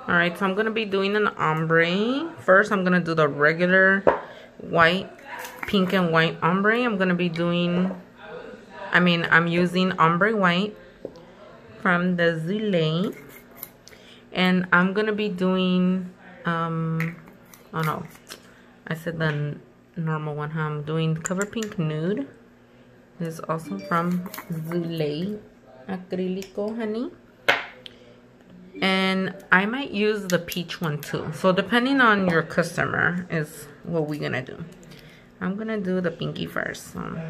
Alright, so I'm going to be doing an ombre. First, I'm going to do the regular white, pink and white ombre. I'm going to be doing, I'm using ombre white from the Zule. And I'm going to be doing, oh no, I said the normal one, huh? I'm doing Cover Pink Nude. This is also from Zule Acrylico, honey. And I might use the peach one too. So depending on your customer is what we're gonna do. I'm gonna do the pinky first. So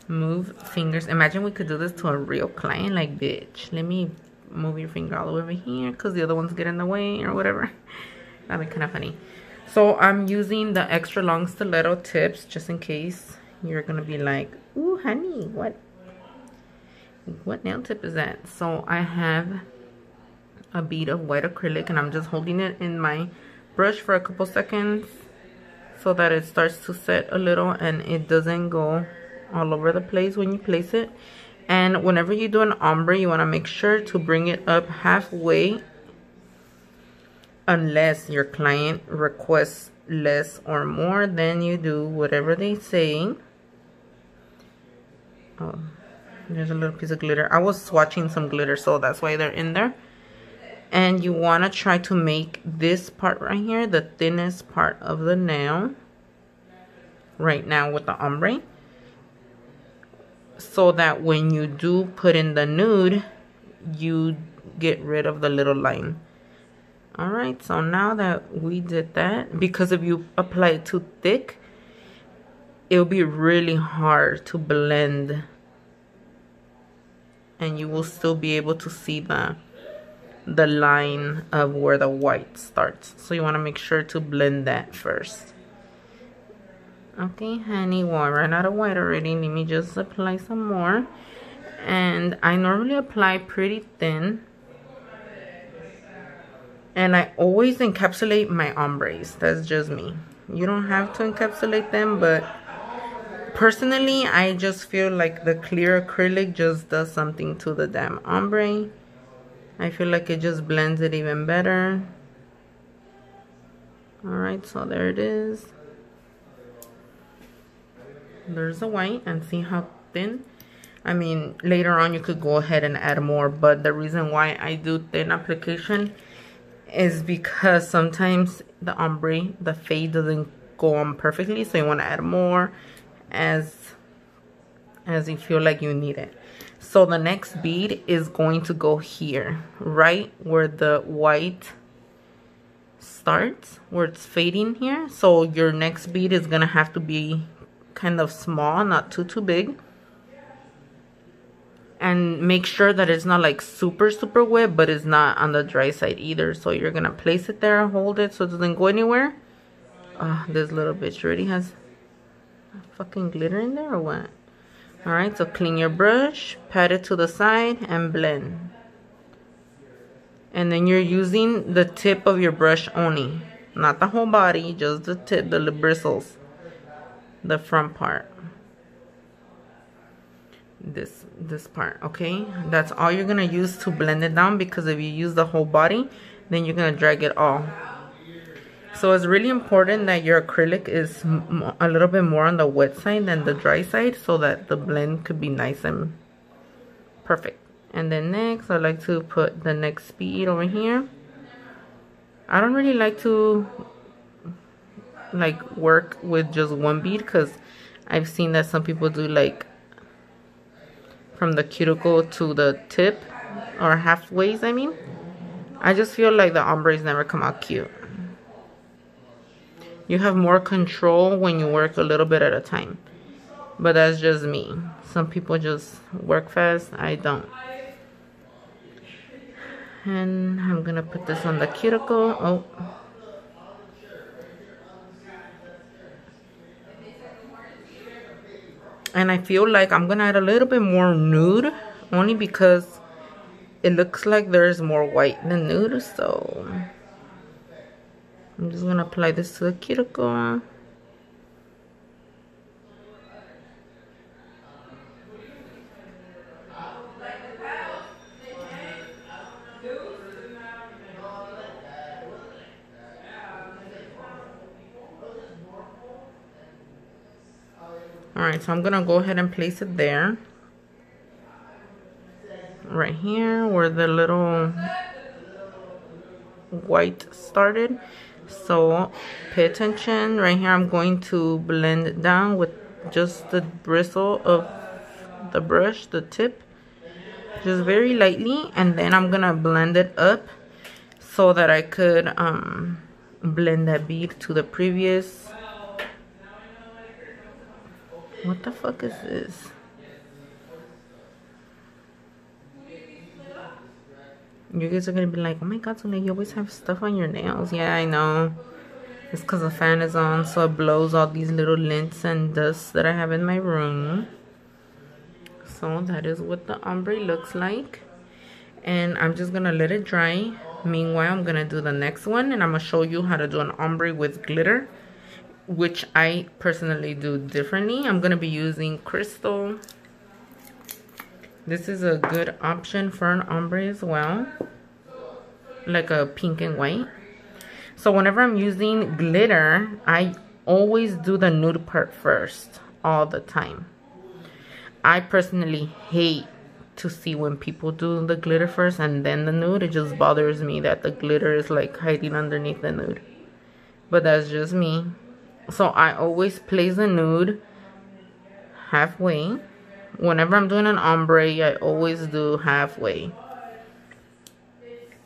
move fingers. Imagine we could do this to a real client. Like, bitch, let me move your finger all the way over here because the other ones get in the way or whatever. That'd be kind of funny. So I'm using the extra long stiletto tips just in case you're gonna be like, ooh, honey, what nail tip is that? So I have a bead of white acrylic and I'm just holding it in my brush for a couple seconds so that it starts to set a little and it doesn't go all over the place when you place it. And whenever you do an ombre, you want to make sure to bring it up halfway unless your client requests less or more. Then you do whatever they say. Oh, there's a little piece of glitter. I was swatching some glitter, so that's why they're in there. And you want to try to make this part right here the thinnest part of the nail right now with the ombre, so that when you do put in the nude, you get rid of the little line. Alright, so now that we did that, because if you apply it too thick, it'll be really hard to blend and you will still be able to see the line of where the white starts. So you want to make sure to blend that first. Okay, honey, well, I ran out of white already. Let me just apply some more. And I normally apply pretty thin. And I always encapsulate my ombres. That's just me. You don't have to encapsulate them, but personally, I just feel like the clear acrylic just does something to the damn ombre. I feel like it just blends it even better. Alright, so there it is. There's the white, and see how thin. I mean, later on you could go ahead and add more, but the reason why I do thin application is because sometimes the ombre, the fade doesn't go on perfectly, so you want to add more as you feel like you need it. So the next bead is going to go here, right where the white starts, where it's fading here. So your next bead is gonna have to be kind of small, not too big. And make sure that it's not like super wet, but it's not on the dry side either. So you're gonna place it there, hold it so it doesn't go anywhere. This little bitch already has fucking glitter in there or what? Alright, so clean your brush, pat it to the side, and blend. And then you're using the tip of your brush only. Not the whole body, just the tip, the bristles. The front part. This part, okay? That's all you're going to use to blend it down, because if you use the whole body, then you're going to drag it all. So it's really important that your acrylic is a little bit more on the wet side than the dry side, so that the blend could be nice and perfect. And then next, I like to put the next bead over here. I don't really like to work with just one bead, because I've seen that some people do like from the cuticle to the tip, or halfways, I mean. I just feel like the ombres never come out cute. You have more control when you work a little bit at a time. But that's just me. Some people just work fast. I don't. And I'm going to put this on the cuticle. Oh. And I feel like I'm going to add a little bit more nude. Only because it looks like there's more white than nude. So I'm just going to apply this to the cuticle. Alright, so I'm gonna go ahead and place it there. Right here where the little white started. So pay attention. Right here I'm going to blend it down with just the bristle of the brush, the tip, just very lightly, and then I'm gonna blend it up so that I could blend that bead to the previous. What the fuck is this? You guys are gonna be like, oh my god, Sonia, you always have stuff on your nails. Yeah, I know. It's because the fan is on, so it blows all these little lints and dust that I have in my room. So that is what the ombre looks like. And I'm just gonna let it dry. Meanwhile, I'm gonna do the next one, and I'm gonna show you how to do an ombre with glitter, which I personally do differently. I'm gonna be using crystal. This is a good option for an ombre as well, like a pink and white. So whenever I'm using glitter, I always do the nude part first, all the time. I personally hate to see when people do the glitter first and then the nude. It just bothers me that the glitter is like hiding underneath the nude. But that's just me. So I always place the nude halfway. Whenever I'm doing an ombre, I always do halfway.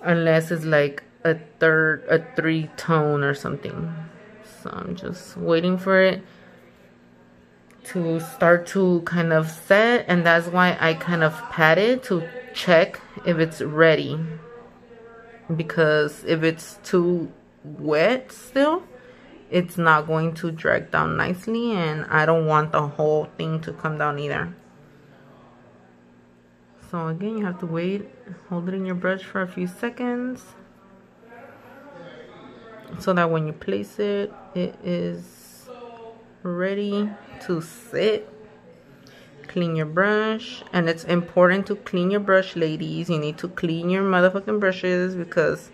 Unless it's like a 3-tone or something. So I'm just waiting for it to start to kind of set, and that's why I kind of pat it to check if it's ready. Because if it's too wet still, it's not going to drag down nicely, and I don't want the whole thing to come down either. So again, you have to wait, hold it in your brush for a few seconds so that when you place it, it is ready to sit. Clean your brush, and it's important to clean your brush, ladies. You need to clean your motherfucking brushes, because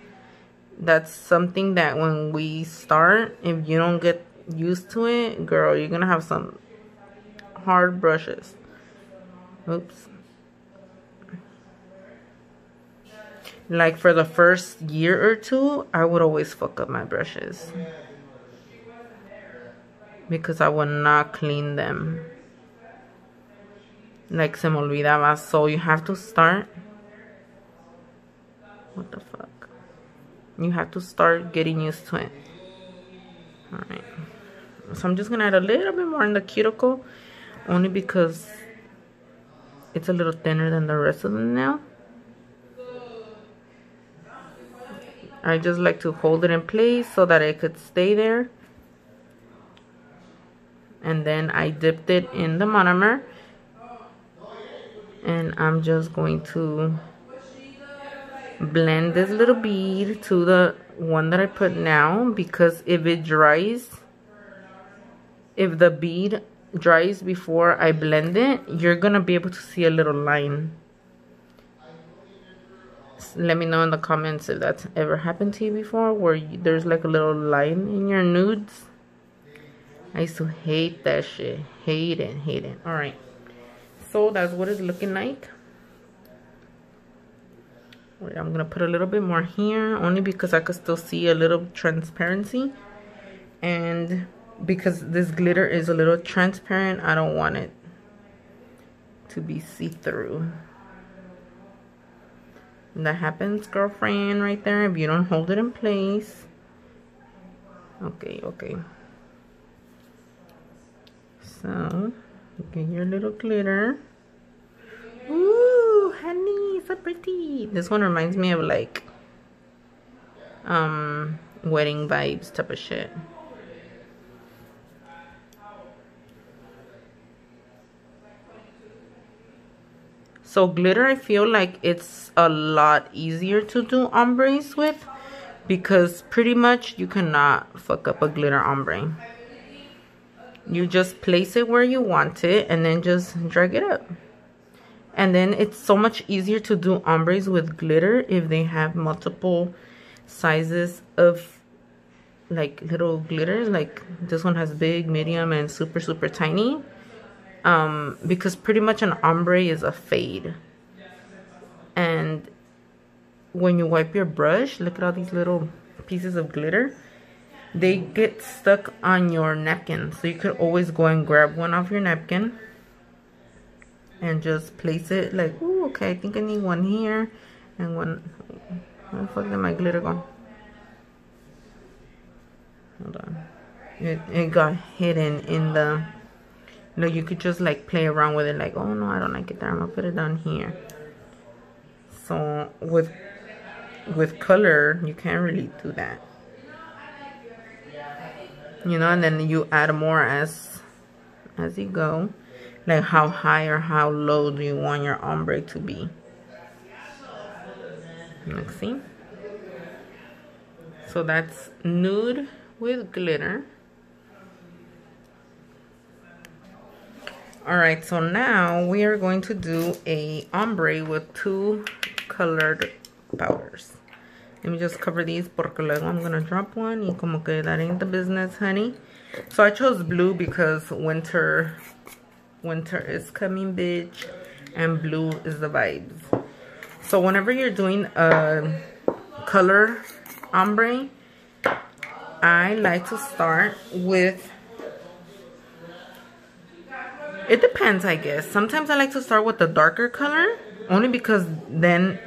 that's something that when we start, if you don't get used to it, girl, you're gonna have some hard brushes. Oops. Like for the first year or two, I would always fuck up my brushes because I would not clean them. Like se me olvidaba. So you have to start. What the fuck? You have to start getting used to it. Alright. So I'm just gonna add a little bit more in the cuticle, only because it's a little thinner than the rest of the nail. I just like to hold it in place so that it could stay there. And then I dipped it in the monomer. And I'm just going to blend this little bead to the one that I put now. Because if it dries, if the bead dries before I blend it, you're going to be able to see a little line. Let me know in the comments if that's ever happened to you before, where there's like a little line in your nudes. I used to hate that shit. Hate it, hate it. Alright. So that's what it's looking like. Wait, I'm going to put a little bit more here, only because I could still see a little transparency. And because this glitter is a little transparent, I don't want it to be see-through. That happens, girlfriend, right there, if you don't hold it in place. Okay, okay. So, get your little glitter. Ooh, honey, so pretty. This one reminds me of like wedding vibes type of shit. So glitter, I feel like it's a lot easier to do ombres with, because pretty much you cannot fuck up a glitter ombre. You just place it where you want it and then just drag it up. And then it's so much easier to do ombres with glitter if they have multiple sizes of like little glitters. Like this one has big, medium, and super, super tiny. because pretty much an ombre is a fade. And when you wipe your brush, look at all these little pieces of glitter. They get stuck on your napkin. So you could always go and grab one off your napkin and just place it like, ooh, okay, I think I need one here and one. Where the fuck did my glitter go? Hold on. It got hidden in the. No, you could just like play around with it, like, oh no, I don't like it there. I'm gonna put it down here. So with color, you can't really do that. You know, and then you add more as you go. Like how high or how low do you want your ombre to be? Let's see. So that's nude with glitter. Alright, so now we are going to do a ombre with 2 colored powders. Let me just cover these porque luego I'm gonna drop one y como que that ain't the business, honey. So I chose blue because winter is coming, bitch, and blue is the vibes. So whenever you're doing a color ombre, I like to start with, it depends, I guess. Sometimes I like to start with the darker color, only because then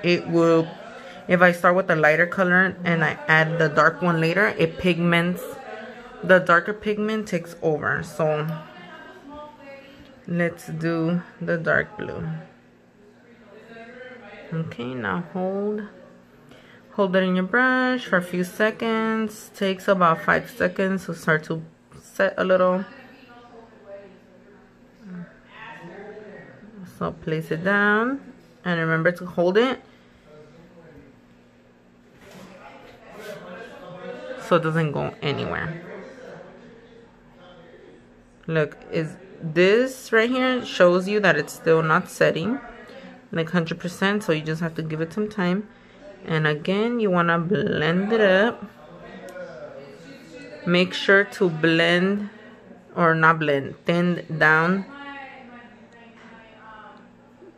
it will, if I start with the lighter color and I add the dark one later, it pigments, the darker pigment takes over. So let's do the dark blue. Okay, now hold it in your brush for a few seconds. Takes about 5 seconds to start to set a little. So place it down and remember to hold it so it doesn't go anywhere. Look, is this right here shows you that it's still not setting like 100%, so you just have to give it some time. And again, you want to blend it up. Make sure to blend, or not blend, thin down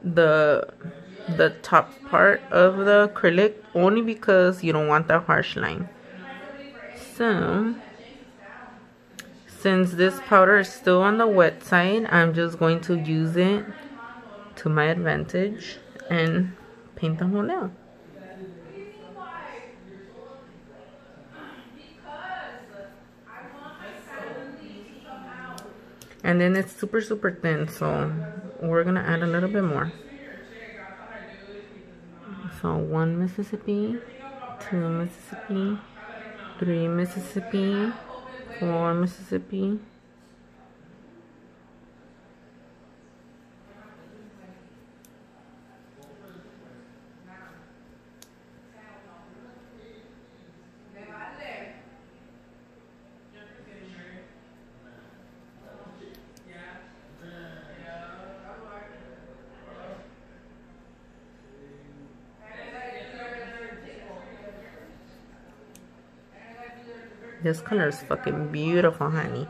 the top part of the acrylic, only because you don't want that harsh line. So since this powder is still on the wet side, I'm just going to use it to my advantage and paint the whole nail. And then it's super thin, so we're gonna add a little bit more. So 1 Mississippi, 2 Mississippi, 3 Mississippi, 4 Mississippi. This color is fucking beautiful, honey.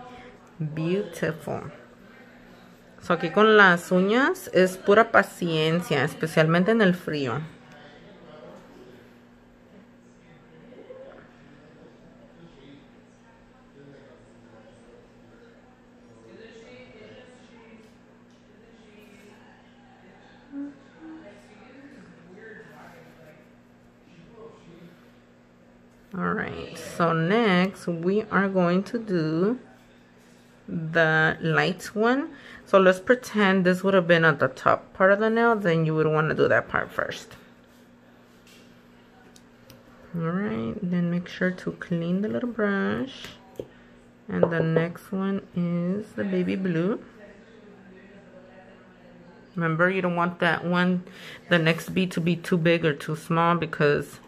Beautiful. So aquí con las uñas es pura paciencia, especialmente en el frío. Alright, so next we are going to do the light one. So let's pretend this would have been at the top part of the nail, then you would want to do that part first. Alright, then make sure to clean the little brush. And the next one is the baby blue. Remember, you don't want that one, the next bead, to be too big or too small, because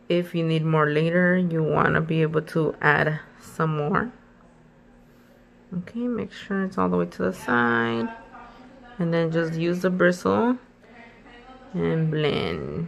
if you need more later, you want to be able to add some more. Okay, make sure it's all the way to the side. And then just use the bristle and blend.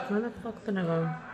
Where the fuck did I go?